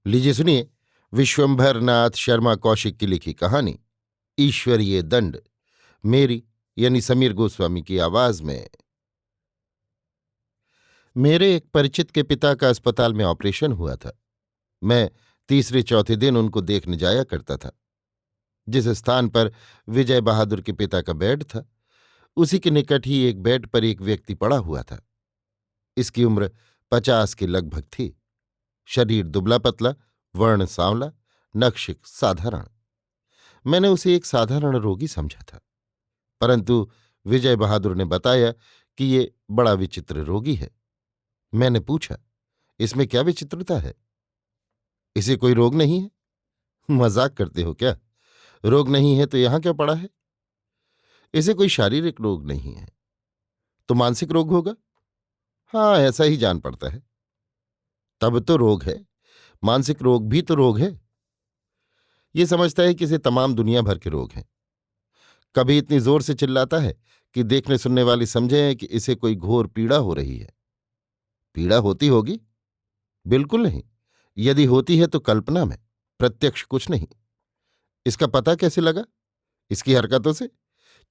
लीजिए सुनिए। विश्वंभर नाथ शर्मा कौशिक की लिखी कहानी ईश्वरीय दंड, मेरी यानी समीर गोस्वामी की आवाज में। मेरे एक परिचित के पिता का अस्पताल में ऑपरेशन हुआ था। मैं तीसरे चौथे दिन उनको देखने जाया करता था। जिस स्थान पर विजय बहादुर के पिता का बेड था, उसी के निकट ही एक बेड पर एक व्यक्ति पड़ा हुआ था। इसकी उम्र 50 के लगभग थी। शरीर दुबला पतला, वर्ण सांवला, नक्शिक साधारण। मैंने उसे एक साधारण रोगी समझा था, परंतु विजय बहादुर ने बताया कि ये बड़ा विचित्र रोगी है। मैंने पूछा, इसमें क्या विचित्रता है? इसे कोई रोग नहीं है? मजाक करते हो क्या? रोग नहीं है तो यहां क्या पड़ा है? इसे कोई शारीरिक रोग नहीं है तो मानसिक रोग होगा। हाँ, ऐसा ही जान पड़ता है। तब तो रोग है। मानसिक रोग भी तो रोग है। ये समझता है कि इसे तमाम दुनिया भर के रोग हैं। कभी इतनी जोर से चिल्लाता है कि देखने सुनने वाले समझे कि इसे कोई घोर पीड़ा हो रही है। पीड़ा होती होगी? बिल्कुल नहीं। यदि होती है तो कल्पना में, प्रत्यक्ष कुछ नहीं। इसका पता कैसे लगा? इसकी हरकतों से।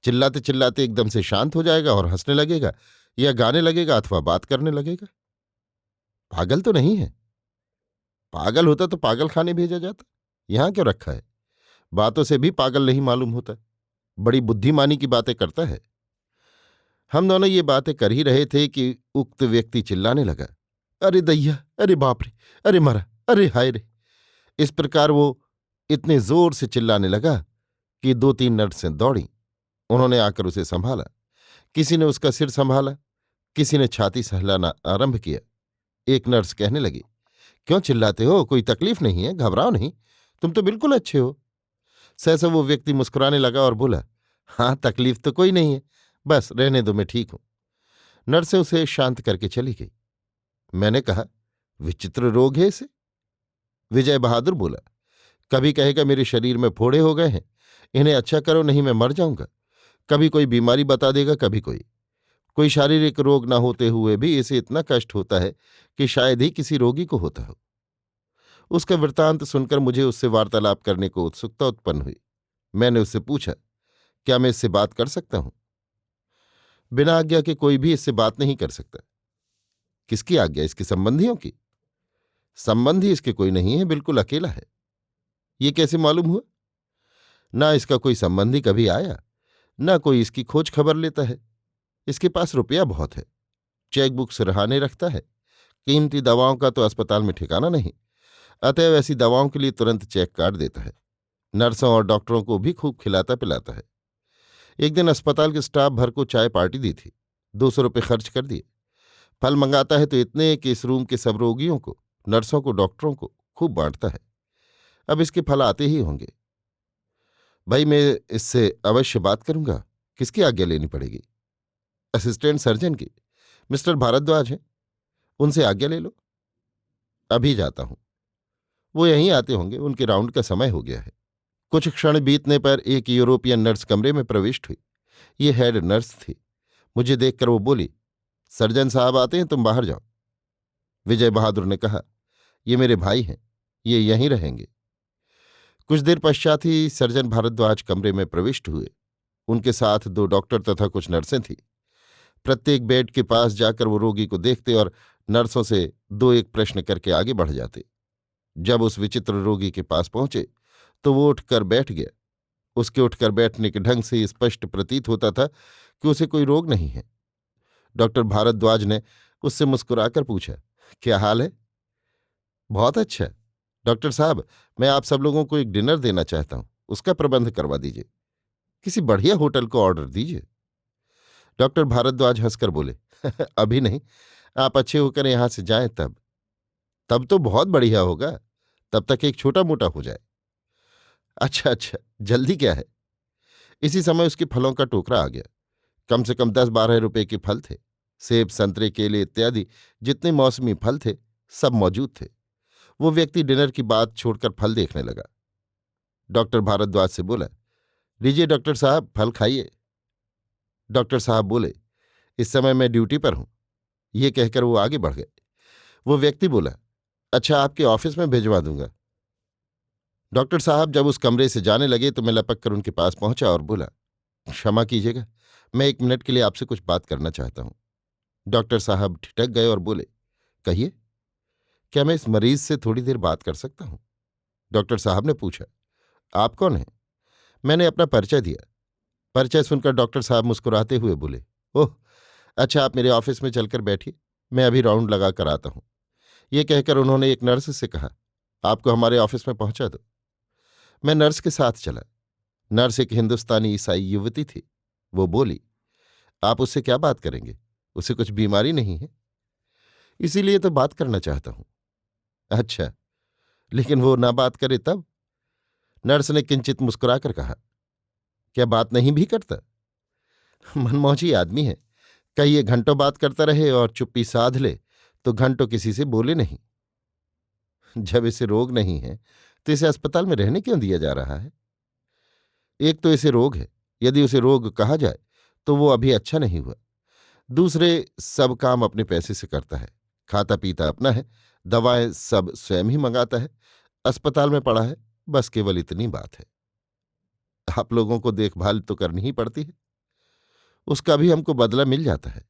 चिल्लाते चिल्लाते एकदम से शांत हो जाएगा और हंसने लगेगा, या गाने लगेगा अथवा बात करने लगेगा। पागल तो नहीं है? पागल होता तो पागल खाने भेजा जाता। यहां क्यों रखा है? बातों से भी पागल नहीं मालूम होता। बड़ी बुद्धिमानी की बातें करता है। हम दोनों ये बातें कर ही रहे थे कि उक्त व्यक्ति चिल्लाने लगा, अरे दैया, अरे बाप रे, अरे मरा, अरे हाय रे। इस प्रकार वो इतने जोर से चिल्लाने लगा कि 2-3 नर्सें दौड़ीं। उन्होंने आकर उसे संभाला। किसी ने उसका सिर संभाला, किसी ने छाती सहलाना आरंभ किया। एक नर्स कहने लगी, क्यों चिल्लाते हो? कोई तकलीफ नहीं है, घबराओ नहीं, तुम तो बिल्कुल अच्छे हो। सहसा वो व्यक्ति मुस्कुराने लगा और बोला, हाँ, तकलीफ तो कोई नहीं है, बस रहने दो, मैं ठीक हूं। नर्सें उसे शांत करके चली गई। मैंने कहा, विचित्र रोग है इसे। विजय बहादुर बोला, कभी कहेगा मेरे शरीर में फोड़े हो गए हैं, इन्हें अच्छा करो नहीं मैं मर जाऊंगा। कभी कोई बीमारी बता देगा, कभी कोई शारीरिक रोग न होते हुए भी इसे इतना कष्ट होता है कि शायद ही किसी रोगी को होता हो। उसका वृत्तांत सुनकर मुझे उससे वार्तालाप करने को उत्सुकता उत्पन्न हुई। मैंने उससे पूछा, क्या मैं इससे बात कर सकता हूं? बिना आज्ञा के कोई भी इससे बात नहीं कर सकता। किसकी आज्ञा? इसके संबंधियों की। संबंधी इसके कोई नहीं है, बिल्कुल अकेला है। ये कैसे मालूम हुआ? ना इसका कोई संबंधी कभी आया, ना कोई इसकी खोज खबर लेता है। इसके पास रुपया बहुत है, चेक बुक सिरहाने रखता है। कीमती दवाओं का तो अस्पताल में ठिकाना नहीं, अतएव ऐसी दवाओं के लिए तुरंत चेक काट देता है। नर्सों और डॉक्टरों को भी खूब खिलाता पिलाता है। एक दिन अस्पताल के स्टाफ भर को चाय पार्टी दी थी, 200 रुपये खर्च कर दिए। फल मंगाता है तो इतने कि इस रूम के सब रोगियों को, नर्सों को, डॉक्टरों को खूब बांटता है। अब इसके फल आते ही होंगे। भाई, मैं इससे अवश्य बात करूंगा। किसकी आज्ञा लेनी पड़ेगी? असिस्टेंट सर्जन की, मिस्टर भारद्वाज हैं, उनसे आज्ञा ले लो। अभी जाता हूं। वो यहीं आते होंगे, उनके राउंड का समय हो गया है। कुछ क्षण बीतने पर एक यूरोपियन नर्स कमरे में प्रविष्ट हुई। ये हेड नर्स थी। मुझे देखकर वो बोली, सर्जन साहब आते हैं, तुम बाहर जाओ। विजय बहादुर ने कहा, ये मेरे भाई हैं, ये यहीं रहेंगे। कुछ देर पश्चात ही सर्जन भारद्वाज कमरे में प्रविष्ट हुए। उनके साथ 2 डॉक्टर तथा कुछ नर्सें थीं। प्रत्येक बेड के पास जाकर वो रोगी को देखते और नर्सों से 2-1 प्रश्न करके आगे बढ़ जाते। जब उस विचित्र रोगी के पास पहुंचे तो वो उठकर बैठ गया। उसके उठकर बैठने के ढंग से स्पष्ट प्रतीत होता था कि उसे कोई रोग नहीं है। डॉक्टर भारद्वाज ने उससे मुस्कुराकर पूछा, क्या हाल है? बहुत अच्छा। डॉक्टर साहब, मैं आप सब लोगों को एक डिनर देना चाहता हूं, उसका प्रबंध करवा दीजिए। किसी बढ़िया होटल को ऑर्डर दीजिए। डॉक्टर भारद्वाज हंसकर बोले, अभी नहीं, आप अच्छे होकर यहां से जाएं तब। तब तो बहुत बढ़िया होगा, तब तक एक छोटा मोटा हो जाए। अच्छा अच्छा, जल्दी क्या है? इसी समय उसके फलों का टोकरा आ गया। कम से कम 10-12 रुपए के फल थे। सेब, संतरे, केले इत्यादि जितने मौसमी फल थे, सब मौजूद थे। वो व्यक्ति डिनर की बात छोड़कर फल देखने लगा। डॉक्टर भारद्वाज से बोला, लीजिए डॉक्टर साहब, फल खाइए। डॉक्टर साहब बोले, इस समय मैं ड्यूटी पर हूं। ये कहकर वो आगे बढ़ गए। वो व्यक्ति बोला, अच्छा, आपके ऑफिस में भिजवा दूंगा। डॉक्टर साहब जब उस कमरे से जाने लगे तो मैं लपक कर उनके पास पहुंचा और बोला, क्षमा कीजिएगा, मैं 1 मिनट के लिए आपसे कुछ बात करना चाहता हूं। डॉक्टर साहब ठिठक गए और बोले, कहिए, क्या मैं इस मरीज से थोड़ी देर बात कर सकता हूं? डॉक्टर साहब ने पूछा, आप कौन हैं? मैंने अपना परिचय दिया। परिचय सुनकर डॉक्टर साहब मुस्कुराते हुए बोले, ओह, अच्छा, आप मेरे ऑफिस में चलकर बैठिए, मैं अभी राउंड लगा कर आता हूं। ये कहकर उन्होंने एक नर्स से कहा, आपको हमारे ऑफिस में पहुंचा दो। मैं नर्स के साथ चला। नर्स एक हिंदुस्तानी ईसाई युवती थी। वो बोली, आप उससे क्या बात करेंगे? उसे कुछ बीमारी नहीं है, इसीलिए तो बात करना चाहता हूं। अच्छा, लेकिन वो ना बात करे तब? नर्स ने किंचित मुस्कुराकर कहा, क्या बात नहीं भी करता? मनमौजी आदमी है, कहिए घंटों बात करता रहे और चुप्पी साध ले तो घंटों किसी से बोले नहीं। जब इसे रोग नहीं है तो इसे अस्पताल में रहने क्यों दिया जा रहा है? एक तो इसे रोग है, यदि उसे रोग कहा जाए तो वो अभी अच्छा नहीं हुआ। दूसरे, सब काम अपने पैसे से करता है, खाता पीता अपना है, दवाएं सब स्वयं ही मंगाता है, अस्पताल में पड़ा है, बस केवल इतनी बात है। आप लोगों को देखभाल तो करनी ही पड़ती है, उसका भी हमको बदला मिल जाता है।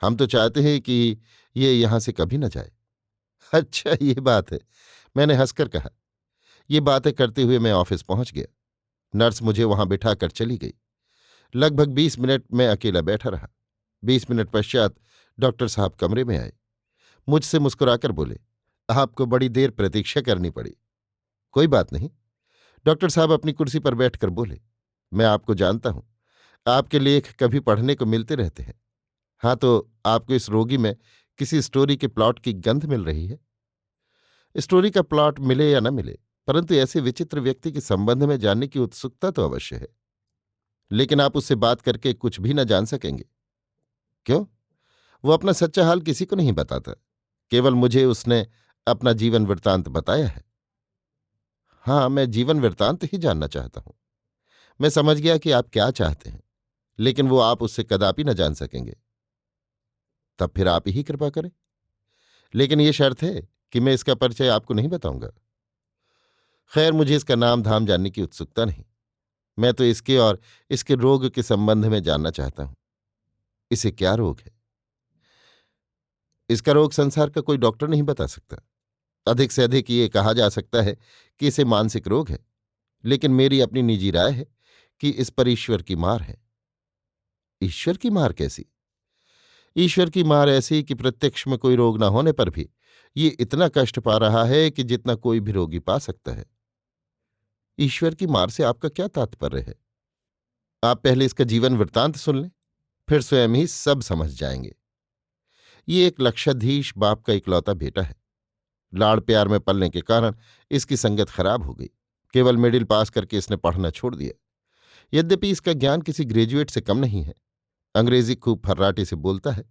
हम तो चाहते हैं कि ये यहां से कभी न जाए। अच्छा, ये बात है, मैंने हंसकर कहा। ये बातें करते हुए मैं ऑफिस पहुंच गया। नर्स मुझे वहां बिठाकर चली गई। लगभग 20 मिनट मैं अकेला बैठा रहा। 20 मिनट पश्चात डॉक्टर साहब कमरे में आए। मुझसे मुस्कुराकर बोले, आपको बड़ी देर प्रतीक्षा करनी पड़ी। कोई बात नहीं। डॉक्टर साहब अपनी कुर्सी पर बैठकर बोले, मैं आपको जानता हूं, आपके लेख कभी पढ़ने को मिलते रहते हैं। हाँ, तो आपको इस रोगी में किसी स्टोरी के प्लॉट की गंध मिल रही है? स्टोरी का प्लॉट मिले या न मिले, परंतु ऐसे विचित्र व्यक्ति के संबंध में जानने की उत्सुकता तो अवश्य है। लेकिन आप उससे बात करके कुछ भी न जान सकेंगे। क्यों? वो अपना सच्चा हाल किसी को नहीं बताता, केवल मुझे उसने अपना जीवन वृत्तांत बताया है। हाँ, मैं जीवन वृत्तांत ही जानना चाहता हूं। मैं समझ गया कि आप क्या चाहते हैं, लेकिन वो आप उससे कदापि न जान सकेंगे। तब फिर आप ही कृपा करें। लेकिन ये शर्त है कि मैं इसका परिचय आपको नहीं बताऊंगा। खैर, मुझे इसका नाम धाम जानने की उत्सुकता नहीं। मैं तो इसके और इसके रोग के संबंध में जानना चाहता हूं। इसे क्या रोग है? इसका रोग संसार का कोई डॉक्टर नहीं बता सकता। अधिक से अधिक ये कहा जा सकता है कि इसे मानसिक रोग है, लेकिन मेरी अपनी निजी राय है कि इस पर ईश्वर की मार है। ईश्वर की मार कैसी? ईश्वर की मार ऐसी कि प्रत्यक्ष में कोई रोग न होने पर भी ये इतना कष्ट पा रहा है कि जितना कोई भी रोगी पा सकता है। ईश्वर की मार से आपका क्या तात्पर्य है? आप पहले इसका जीवन वृत्तांत सुन लें, फिर स्वयं ही सब समझ जाएंगे। ये एक लक्षाधीश बाप का इकलौता बेटा है। लाड़ प्यार में पलने के कारण इसकी संगत खराब हो गई। केवल मिडिल पास करके इसने पढ़ना छोड़ दिया। यद्यपि इसका ज्ञान किसी ग्रेजुएट से कम नहीं है। अंग्रेजी खूब फर्राटे से बोलता है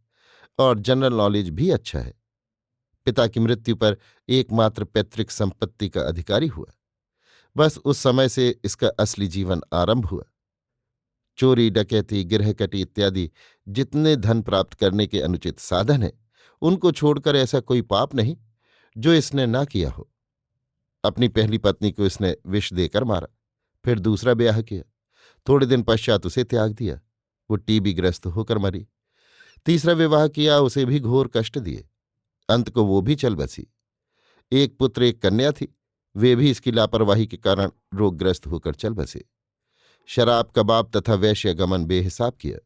और जनरल नॉलेज भी अच्छा है। पिता की मृत्यु पर एकमात्र पैतृक संपत्ति का अधिकारी हुआ। बस उस समय से इसका असली जीवन आरंभ हुआ। चोरी, डकैती, गिरहकटी इत्यादि जितने धन प्राप्त करने के अनुचित साधन हैं, उनको छोड़कर ऐसा कोई पाप नहीं जो इसने ना किया हो। अपनी पहली पत्नी को इसने विष देकर मारा, फिर दूसरा ब्याह किया, थोड़े दिन पश्चात उसे त्याग दिया, वो टीबी ग्रस्त होकर मरी। तीसरा विवाह किया, उसे भी घोर कष्ट दिए, अंत को वो भी चल बसी। एक पुत्र एक कन्या थी, वे भी इसकी लापरवाही के कारण रोगग्रस्त होकर चल बसे। शराब, कबाब तथा वैश्यगमन बेहिसाब किया।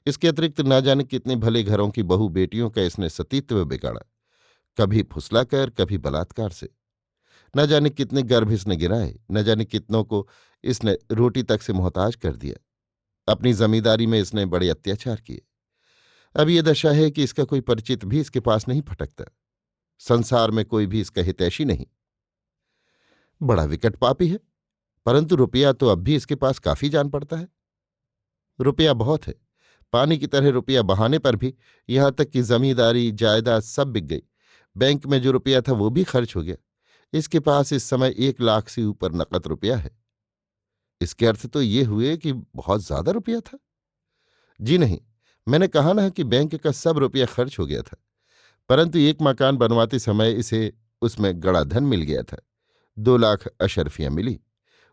इसके अतिरिक्त न जाने कितने भले घरों की बहू बेटियों का इसने सतीत्व बिगाड़ा, कभी फुसलाकर, कभी बलात्कार से। न जाने कितने गर्भ इसने गिराए, न जाने कितनों को इसने रोटी तक से मोहताज कर दिया। अपनी जमींदारी में इसने बड़े अत्याचार किए। अब ये दशा है कि इसका कोई परिचित भी इसके पास नहीं फटकता। संसार में कोई भी इसका हितैषी नहीं। बड़ा विकट पापी है, परंतु रुपया तो अब भी इसके पास काफी जान पड़ता है। रुपया बहुत है, पानी की तरह रुपया बहाने पर भी यहां तक कि जमींदारी, जायदाद सब बिक गई। बैंक में जो रुपया था वो भी खर्च हो गया। इसके पास इस समय 1 लाख से ऊपर नकद रुपया है। इसके अर्थ तो ये हुए कि बहुत ज्यादा रुपया था। जी नहीं, मैंने कहा ना कि बैंक का सब रुपया खर्च हो गया था, परंतु एक मकान बनवाते समय इसे उसमें गड़ा धन मिल गया था। 2 लाख अशर्फियां मिली।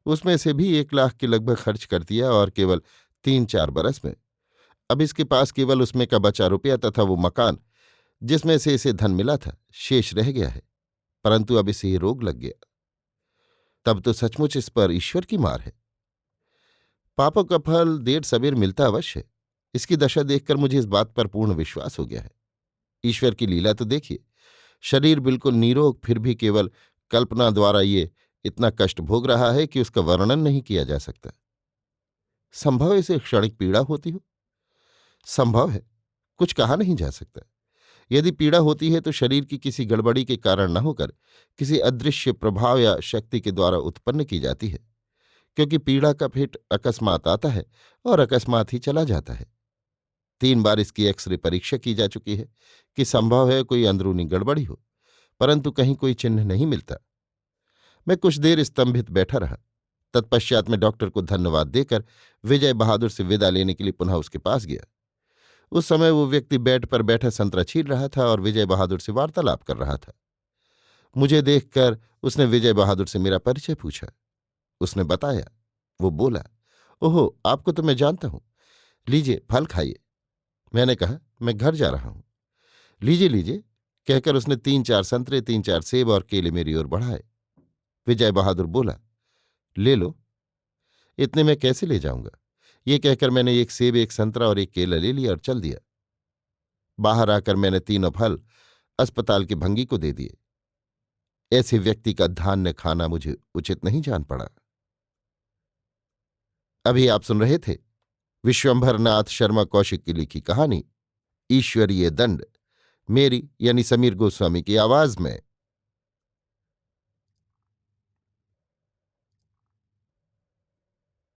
उसमें से भी 1 लाख के लगभग खर्च कर दिया और केवल 3-4 बरस में अब इसके पास केवल उसमें का बचा रुपया तथा वो मकान जिसमें से इसे धन मिला था शेष रह गया है। परंतु अब इसे ये रोग लग गया। तब तो सचमुच इस पर ईश्वर की मार है। पापों का फल देर सबेर मिलता अवश्य है। इसकी दशा देखकर मुझे इस बात पर पूर्ण विश्वास हो गया है। ईश्वर की लीला तो देखिए। शरीर बिल्कुल निरोग, फिर भी केवल कल्पना द्वारा ये इतना कष्ट भोग रहा है कि उसका वर्णन नहीं किया जा सकता। संभव है इसे क्षणिक पीड़ा होती हो। संभव है, कुछ कहा नहीं जा सकता। यदि पीड़ा होती है तो शरीर की किसी गड़बड़ी के कारण न होकर किसी अदृश्य प्रभाव या शक्ति के द्वारा उत्पन्न की जाती है, क्योंकि पीड़ा का फिट अकस्मात आता है और अकस्मात ही चला जाता है। 3 बार इसकी एक्सरे परीक्षा की जा चुकी है कि संभव है कोई अंदरूनी गड़बड़ी हो, परंतु कहीं कोई चिन्ह नहीं मिलता। मैं कुछ देर स्तंभित बैठा रहा। तत्पश्चात मैं डॉक्टर को धन्यवाद देकर विजय बहादुर से विदा लेने के लिए पुनः उसके पास गया। उस समय वो व्यक्ति बेड पर बैठा संतरा छील रहा था और विजय बहादुर से वार्तालाप कर रहा था। मुझे देखकर उसने विजय बहादुर से मेरा परिचय पूछा। उसने बताया। वो बोला, ओहो, आपको तो मैं जानता हूं। लीजिए, फल खाइए। मैंने कहा, मैं घर जा रहा हूं। लीजिए लीजिए, कहकर उसने 3-4 संतरे, 3-4 सेब और केले मेरी ओर बढ़ाए। विजय बहादुर बोला, ले लो। इतने में कैसे ले जाऊंगा? ये कहकर मैंने 1 सेब, 1 संतरा और 1 केला ले लिया और चल दिया। बाहर आकर मैंने तीनों फल अस्पताल के भंगी को दे दिए। ऐसे व्यक्ति का धान्य खाना मुझे उचित नहीं जान पड़ा। अभी आप सुन रहे थे विश्वंभरनाथ शर्मा कौशिक की लिखी कहानी ईश्वरीय दंड, मेरी यानी समीर गोस्वामी की आवाज में।